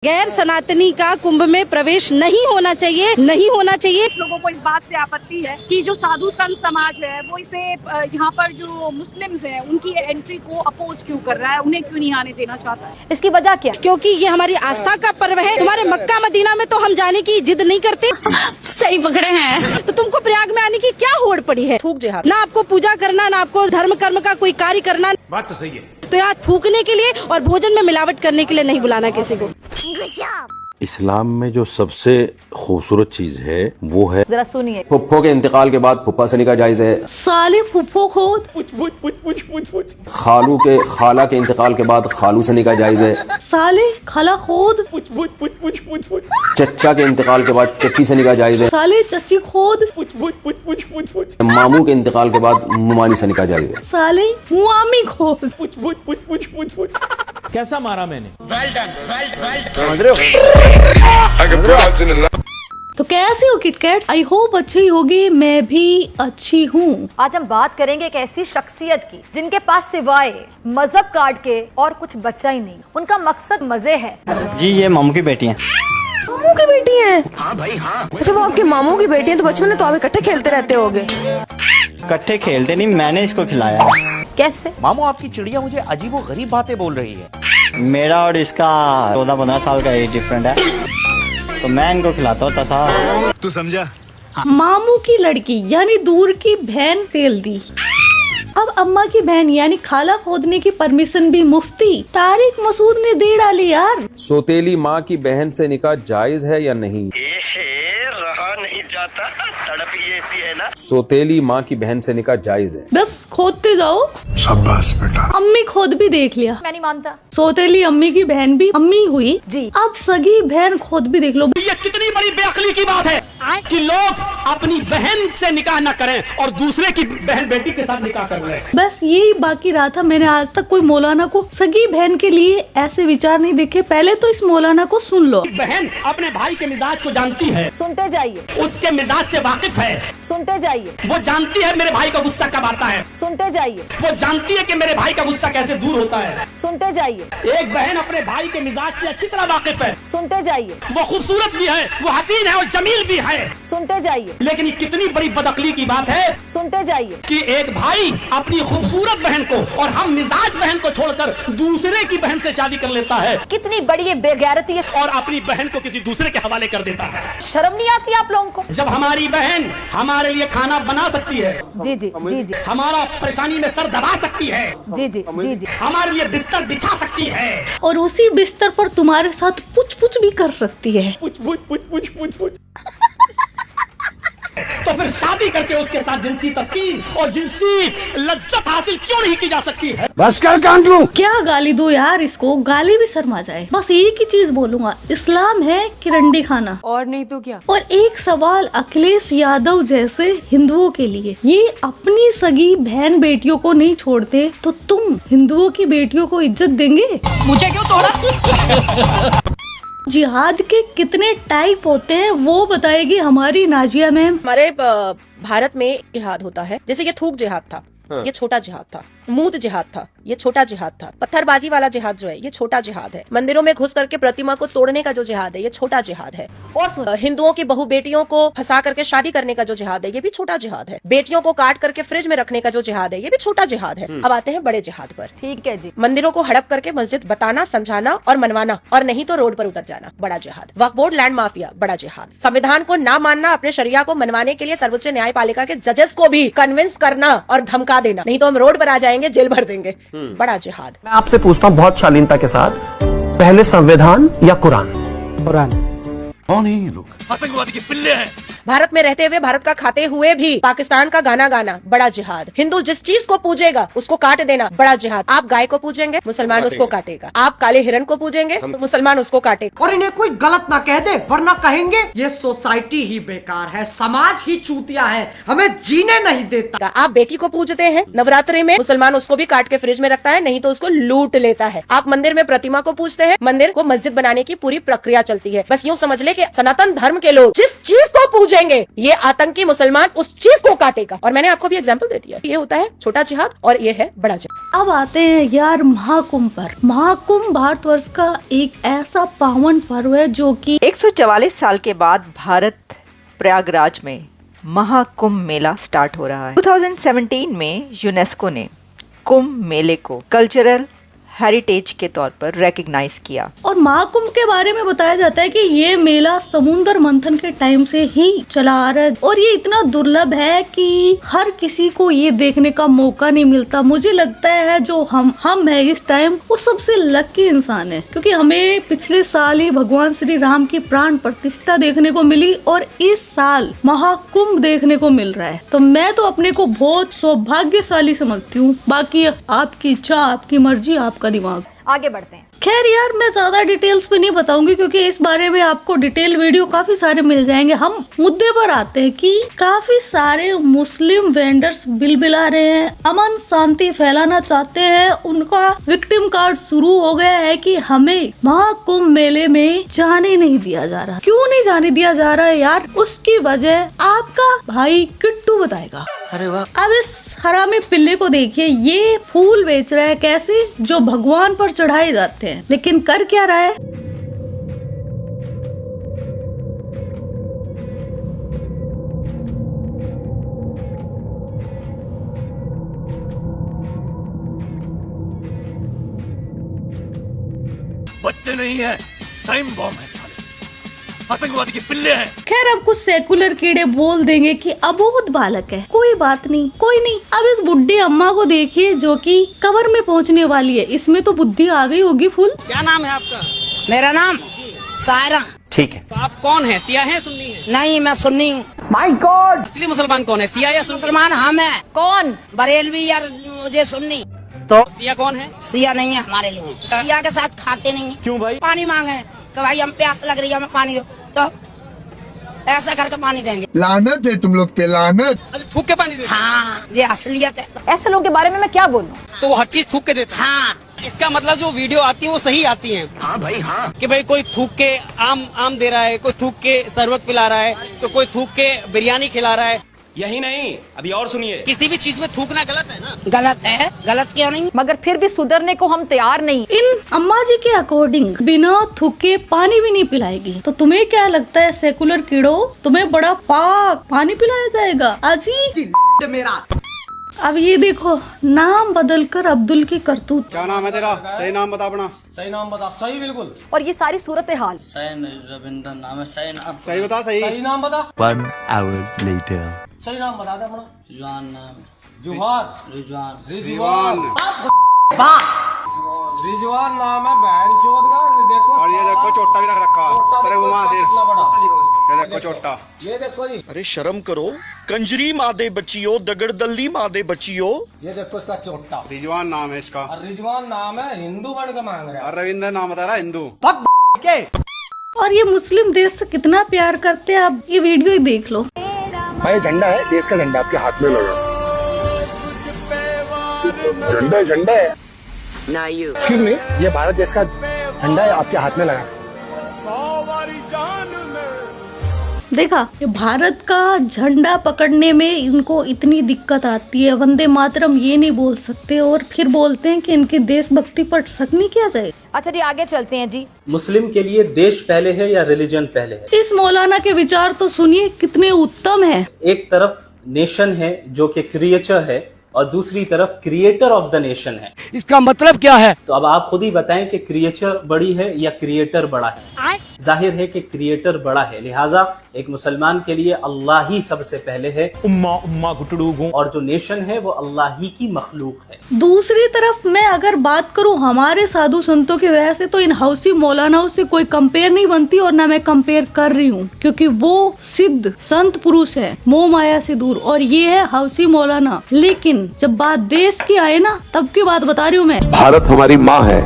गैर सनातनी का कुंभ में प्रवेश नहीं होना चाहिए, नहीं होना चाहिए। लोगों को इस बात से आपत्ति है कि जो साधु संत समाज है वो इसे यहाँ पर जो मुस्लिम्स हैं उनकी एंट्री को अपोज क्यों कर रहा है, उन्हें क्यों नहीं आने देना चाहता है। इसकी वजह क्या? क्योंकि ये हमारी आस्था का पर्व है। तुम्हारे मक्का मदीना में तो हम जाने की जिद नहीं करते। सही पकड़े हैं। तो तुमको प्रयाग में आने की क्या होड़ पड़ी है? थूक जिहाद। ना आपको पूजा करना, ना आपको धर्म कर्म का कोई कार्य करना। बात तो सही है। तो यहाँ थूकने के लिए और भोजन में मिलावट करने के लिए नहीं बुलाना किसी को। इस्लाम में जो सबसे खूबसूरत चीज है वो है, जरा सुनिए। फुफ्फो के इंतकाल के बाद फुफ्फा से निकाह जायज है। साले फुफ्फो खोद। खालू के खाला के इंतकाल के बाद खालू से निकाह जायज है। साले खाला खोद। चच्चा के इंतकाल के बाद चच्ची से निकाह जायज है। साले चच्ची खोद। मामू के इंतकाल के बाद मुमानी से निकाह जायज है। साले मुआमी खोद। कैसा मारा मैंने? तो कैसे हो किटकैट? आई होप अच्छी होगी, मैं भी अच्छी हूँ। आज हम बात करेंगे एक ऐसी शख्सियत की जिनके पास सिवाय मजहब कार्ड के और कुछ बचा ही नहीं। उनका मकसद मजे है। जी ये मामू की बेटी हैं। मामू की बेटी है? हाँ भाई हाँ। अच्छा वो आपके मामू की बेटी है तो बचपन में तो आप इकट्ठे खेलते रहते होगे। इकट्ठे खेलते नहीं, मैंने इसको खिलाया। कैसे? मामू आपकी चिड़िया मुझे अजीब व गरीब बातें बोल रही है। मेरा और इसका 14-15 साल का एज डिफरेंट है, तो मैं इनको खिलाता होता था। तू समझा? मामू की लड़की यानी दूर की बहन तेल दी। अब अम्मा की बहन यानी खाला खोदने की परमिशन भी मुफ्ती तारिक मसूद ने दे डाली यार। सौतेली माँ की बहन से निकाह जायज है या नहीं? रहा नहीं जाता, तड़प ही ऐसी है ना। सौतेली माँ की बहन से निकाह जायज है। बस खोदते जाओ। शाबाश बेटा। अम्मी खोद भी देख लिया। मैं नहीं मानता। सौतेली अम्मी की बहन भी अम्मी हुई जी। अब सगी बहन खोद भी देख लो। ये कितनी बड़ी बेअक्ली की बात है कि लोग अपनी बहन से निकाह न करें और दूसरे की बहन बेटी के साथ निकाह कर रहे हैं। बस यही बाकी रहा था। मैंने आज तक कोई मौलाना को सगी बहन के लिए ऐसे विचार नहीं देखे। पहले तो इस मौलाना को सुन लो। बहन अपने भाई के मिजाज को जानती है, सुनते जाइए। उसके मिजाज से वाकिफ है, सुनते जाइए। वो जानती है मेरे भाई का गुस्सा कब आता है, सुनते जाइए। वो जानती है कि मेरे भाई का गुस्सा कैसे दूर होता है। सुनते जाइए। एक बहन अपने भाई के मिजाज से अच्छी तरह वाकिफ है। सुनते जाइए। वो खूबसूरत भी है, वो हसीन है और जमील भी है। सुनते जाइए। लेकिन ये कितनी बड़ी बदअक्ली की बात है सुनते जाइए कि एक भाई अपनी खूबसूरत बहन को और हम मिजाज बहन को छोड़कर दूसरे की बहन से शादी कर लेता है। कितनी बड़ी ये बेगैरती है। और अपनी बहन को किसी दूसरे के हवाले कर देता है। शर्म नहीं आती आप लोगों को? जब हमारी बहन हमारे लिए खाना बना सकती है, जी जी जी जी। हमारा परेशानी में सर दबा सकती है, जी जी जी जी। हमारे लिए बिस्तर बिछा सकती है और उसी बिस्तर पर तुम्हारे साथ पुछ पुछ भी कर सकती है। पुछ तो फिर शादी करके उसके साथ जिनसी तस्कीन और जिनसी लज्जत हासिल क्यों नहीं की जा सकती है? बस कर कांटू। क्या गाली दो यार इसको, गाली भी शर्मा जाए। बस एक ही चीज बोलूंगा, इस्लाम है किरंडी खाना, और नहीं तो क्या। और एक सवाल अखिलेश यादव जैसे हिंदुओं के लिए, ये अपनी सगी बहन बेटियों को नहीं छोड़ते तो तुम हिंदुओं की बेटियों को इज्जत देंगे? मुझे क्यों तोड़ा? जिहाद के कितने टाइप होते हैं वो बताएगी हमारी नाजिया मैम। हमारे भारत में जिहाद होता है, जैसे ये थूक जिहाद था, ये छोटा जिहाद था। मूत जिहाद था, ये छोटा जिहाद था। पत्थरबाजी वाला जिहाद जो है ये छोटा जिहाद है। मंदिरों में घुस करके प्रतिमा को तोड़ने का जो जिहाद है ये छोटा जिहाद है। और सुन, हिंदुओं की बहु बेटियों को फंसा करके शादी करने का जो जिहाद है ये भी छोटा जिहाद है। बेटियों को काट करके फ्रिज में रखने का जो जिहाद है ये भी छोटा जिहाद है। अब आते हैं बड़े जिहाद पर। ठीक है जी। मंदिरों को हड़प करके मस्जिद बताना, समझाना और मनवाना, और नहीं तो रोड पर उतर जाना, बड़ा जिहाद। वक्फ बोर्ड, लैंड माफिया, बड़ा जिहाद। संविधान को ना मानना, अपने शरिया को मनवाने के लिए सर्वोच्च न्यायपालिका के जजेस को भी कन्विंस करना और धमका देना, नहीं तो हम रोड पर आ जाएंगे, जेल भर देंगे, बड़ा जिहाद। मैं आपसे पूछता हूँ बहुत शालीनता के साथ, पहले संविधान या कुरान? कुरान। कौन है ये लोग? आतंकवादी के पिल्ले हैं। भारत में रहते हुए, भारत का खाते हुए भी पाकिस्तान का गाना गाना, बड़ा जिहाद। हिंदू जिस चीज को पूजेगा उसको काट देना, बड़ा जिहाद। आप गाय को पूजेंगे, मुसलमान उसको काटेगा। आप काले हिरन को पूजेंगे तो मुसलमान उसको काटेगा। और इन्हें कोई गलत ना कह दे वरना कहेंगे ये सोसाइटी ही बेकार है, समाज ही चूतिया है, हमें जीने नहीं देता। आप बेटी को पूजते हैं नवरात्रि में, मुसलमान उसको भी काट के फ्रिज में रखता है, नहीं तो उसको लूट लेता है। आप मंदिर में प्रतिमा को पूजते हैं, मंदिर को मस्जिद बनाने की पूरी प्रक्रिया चलती है। बस यूँ समझ ले कि सनातन धर्म के लोग जिस चीज को पूज जूझेंगे, ये आतंकी मुसलमान उस चीज को काटेगा। और मैंने आपको भी एग्जाम्पल दे दिया, ये होता है छोटा जिहाद और ये है बड़ा जिहाद। अब आते हैं यार महाकुंभ पर। महाकुंभ भारतवर्ष का एक ऐसा पावन पर्व है जो कि 144 साल के बाद भारत प्रयागराज में महाकुंभ मेला स्टार्ट हो रहा है। 2017 में यूनेस्को ने कुंभ मेले को कल्चरल हेरिटेज के तौर पर रिकॉग्नाइज किया। और महाकुंभ के बारे में बताया जाता है कि ये मेला समुद्र मंथन के टाइम से ही चला आ रहा है और ये इतना दुर्लभ है कि हर किसी को ये देखने का मौका नहीं मिलता। मुझे लगता है जो हम है इस टाइम वो सबसे लकी इंसान है, क्योंकि हमें पिछले साल ही भगवान श्री राम की प्राण प्रतिष्ठा देखने को मिली और इस साल महाकुंभ देखने को मिल रहा है। तो मैं तो अपने को बहुत सौभाग्यशाली समझती हूँ। बाकी आपकी इच्छा, आपकी मर्जी, आपका दिमाग। आगे बढ़ते हैं। खैर यार, मैं ज्यादा डिटेल्स में नहीं बताऊंगी क्योंकि इस बारे में आपको डिटेल वीडियो काफी सारे मिल जाएंगे। हम मुद्दे पर आते हैं कि काफी सारे मुस्लिम वेंडर्स बिलबिला रहे हैं, अमन शांति फैलाना चाहते हैं। उनका विक्टिम कार्ड शुरू हो गया है कि हमें महाकुंभ मेले में जाने नहीं दिया जा रहा। क्यों नहीं जाने दिया जा रहा है यार? उसकी वजह आपका भाई किट्टू बताएगा। अरे वाह। अब इस हरामी पिल्ले को देखिए, ये फूल बेच रहा है कैसे, जो भगवान पर चढ़ाए जाते हैं, लेकिन कर क्या रहा है? बच्चे नहीं है, टाइम बॉम्ब है, आतंकवादी के पिल्ले हैं। खैर, अब कुछ सेकुलर कीड़े बोल देंगे कि अबोध बालक है, कोई बात नहीं, कोई नहीं। अब इस बुढ़ी अम्मा को देखिए जो कि कबर में पहुंचने वाली है, इसमें तो बुद्धि आ गई होगी फुल। क्या नाम है आपका? मेरा नाम सायरा। ठीक है। तो आप कौन है, सिया है सुन्नी है? नहीं, मैं सुन्नी हूँ। My God. असली मुसलमान कौन है, सिया या सुन्नी? मुसलमान हम है। कौन? बरेलवी या मुझे सुन्नी। तो सिया कौन है? सिया नहीं है हमारे लिए, सिया के साथ खाते नहीं है। क्यों भाई? पानी मांगे कि भाई हम प्यास लग रही है, हमें पानी दो, तो ऐसा करके पानी देंगे। लानत है तुम लोग पे, लानत। अरे थूक के पानी देते? हाँ, ये असलियत है। ऐसे लोगों के बारे में मैं क्या बोलूं? तो वो हर चीज थूक के देते हैं। हाँ, इसका मतलब जो वीडियो आती है वो सही आती है। हाँ भाई हाँ। कि भाई कोई थूक के आम दे रहा है, कोई थूक के शरबत पिला रहा है, तो कोई थूक के बिरयानी खिला रहा है। यही नहीं, अभी और सुनिए, किसी भी चीज में थूकना गलत है ना? गलत है, गलत क्यों नहीं? मगर फिर भी सुधरने को हम तैयार नहीं। इन अम्मा जी के अकॉर्डिंग बिना थूके पानी भी नहीं पिलाएगी। तो तुम्हें क्या लगता है सेकुलर कीड़ो, तुम्हें बड़ा पाक पानी पिलाया जाएगा? अजी मेरा। अब ये देखो, नाम बदलकर अब्दुल की करतूत। क्या नाम है तेरा? सही नाम बता अपना। सही नाम बता। सही बिल्कुल। और ये सारी सूरत हाल। रविंद्र नाम है। सही नाम। सही बता। सही नाम बता। 1 hour later. सही नाम बता दे अपना। जुहान नाम। जुहार। रिजवान। रिजवान। रिजवान नाम है बहन चोद का। देखो, और ये देखो चोटा भी रख रखा। अरे घुमा दे। ये देखो चोटा। ये देखो जी। अरे शर्म करो, कंजरी मादे बच्चियों, दगड़ दल्ली मादे बच्चियों। ये देखो इसका चोटा। रिजवान नाम है इसका। और रिजवान नाम है, हिंदू बन के मांग रहा है। और रविंद्र नाम बता रहा हिंदू। और ये मुस्लिम देश से कितना प्यार करते हैं, आप ये वीडियो ही देख लो। भाई झंडा है, देश का झंडा आपके हाथ में लगा। झंडा है। एक्सक्यूज मी, ये भारत देश का झंडा है, आपके हाथ में लगा। देखा, ये भारत का झंडा पकड़ने में इनको इतनी दिक्कत आती है। वंदे मातरम ये नहीं बोल सकते और फिर बोलते हैं कि इनकी देशभक्ति पर शक नहीं किया जाए। अच्छा जी, आगे चलते हैं जी। मुस्लिम के लिए देश पहले है या रिलीजन पहले है? इस मौलाना के विचार तो सुनिए कितने उत्तम है। एक तरफ नेशन है जो कि क्रिएचर है और दूसरी तरफ क्रिएटर ऑफ द नेशन है। इसका मतलब क्या है? तो अब आप खुद ही बताएं कि क्रिएचर बड़ी है या क्रिएटर बड़ा है। जाहिर है कि क्रिएटर बड़ा है, लिहाजा एक मुसलमान के लिए अल्लाह ही सबसे पहले है। उम्मा गुटड़ू गूं। और जो नेशन है वो अल्लाह ही की मखलूक है। दूसरी तरफ मैं अगर बात करूं हमारे साधु संतों की वजह से, तो इन हौसी मौलानाओं से कोई कंपेयर नहीं बनती और ना मैं कंपेयर कर रही हूं, क्योंकि वो सिद्ध संत पुरुष है, मोह माया से दूर, और ये है हौसी मौलाना। लेकिन जब बात देश की आए ना, तब की बात बता रही हूँ मैं। भारत हमारी माँ है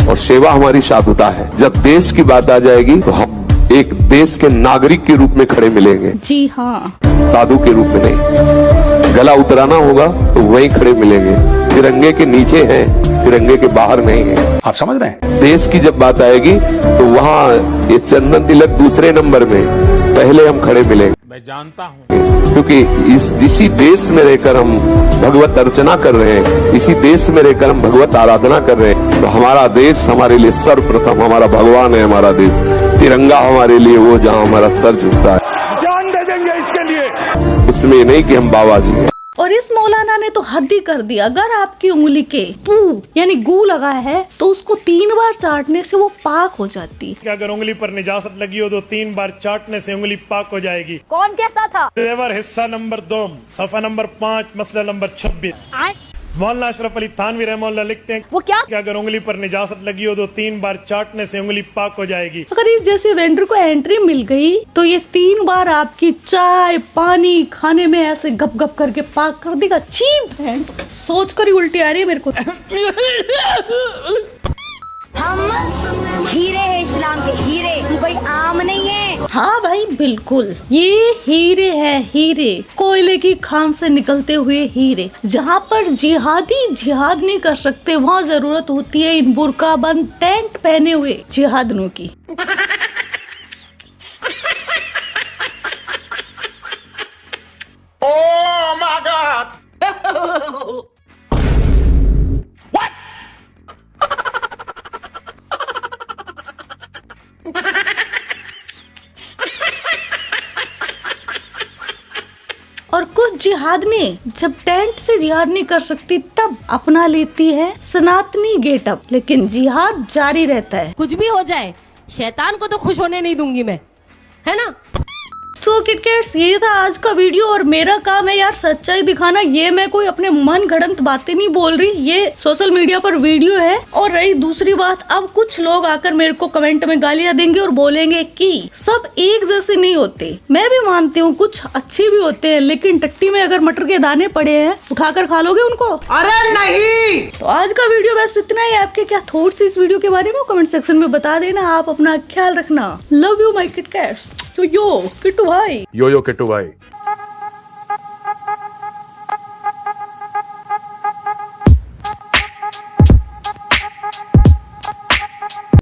और सेवा हमारी साधुता है। जब देश की बात आ जाएगी तो हम एक देश के नागरिक के रूप में खड़े मिलेंगे। जी हाँ, साधु के रूप में नहीं। गला उतराना होगा तो वहीं खड़े मिलेंगे। तिरंगे के नीचे हैं, तिरंगे के बाहर नहीं है। आप समझ रहे हैं? देश की जब बात आएगी तो वहाँ ये चंदन तिलक दूसरे नंबर में, पहले हम खड़े मिलेंगे। मैं जानता हूँ, क्योंकि इसी देश में रहकर हम भगवत अर्चना कर रहे हैं, इसी देश में रहकर हम भगवत आराधना कर रहे हैं। तो हमारा देश हमारे लिए सर्वप्रथम, हमारा भगवान है हमारा देश। तिरंगा हमारे लिए वो जहाँ हमारा सर झुकता है, जान दे देंगे इसके लिए। उसमें नहीं कि हम बाबा जी हैं। और इस मौलाना ने तो हद ही कर दिया। अगर आपकी उंगली के पू यानी गू लगा है तो उसको 3 बार चाटने से वो पाक हो जाती है। अगर उंगली पर निजासत लगी हो तो 3 बार चाटने से उंगली पाक हो जाएगी। कौन कहता था? तेवर हिस्सा नंबर 2 सफा नंबर 5 मसला नंबर 26। मौलाना अशरफ अली थानवी रहमतुल्लाह लिखते हैं वो क्या? कि अगर उंगली पर निजासत लगी हो तो 3 बार चाटने से उंगली पाक हो जाएगी। अगर इस जैसे वेंडर को एंट्री मिल गई तो ये 3 बार आपकी चाय पानी खाने में ऐसे गप गप करके पाक कर देगा। चीप है, सोच कर ही उल्टी आ रही है मेरे को। हम हीरे हैं, इस्लाम के हीरे, कोई आम नहीं है। हाँ भाई बिल्कुल, ये हीरे है, हीरे, कोयले की खान से निकलते हुए हीरे। जहाँ पर जिहादी जिहाद नहीं कर सकते वहाँ जरूरत होती है इन बुर्काबंद टेंट पहने हुए जिहादियों की। Oh my God! और कुछ जिहादनी जब टेंट से जिहाद नहीं कर सकती तब अपना लेती है सनातनी गेटअप, लेकिन जिहाद जारी रहता है। कुछ भी हो जाए शैतान को तो खुश होने नहीं दूंगी मैं, है ना। तो किटकैट्स ये था आज का वीडियो और मेरा काम है यार सच्चाई दिखाना। ये मैं कोई अपने मन गढ़ंत बातें नहीं बोल रही, ये सोशल मीडिया पर वीडियो है। और रही दूसरी बात, अब कुछ लोग आकर मेरे को कमेंट में गालियां देंगे और बोलेंगे कि सब एक जैसे नहीं होते। मैं भी मानती हूँ कुछ अच्छे भी होते हैं, लेकिन टट्टी में अगर मटर के दाने पड़े हैं उठाकर खा लोगे उनको? अरे नहीं। तो आज का वीडियो बस इतना ही। आपके क्या थॉट्स इस वीडियो के बारे में कमेंट सेक्शन में बता देना। आप अपना ख्याल रखना। Love you my KitKats. तो यो किट्टू भाई। यो किट्टू भाई।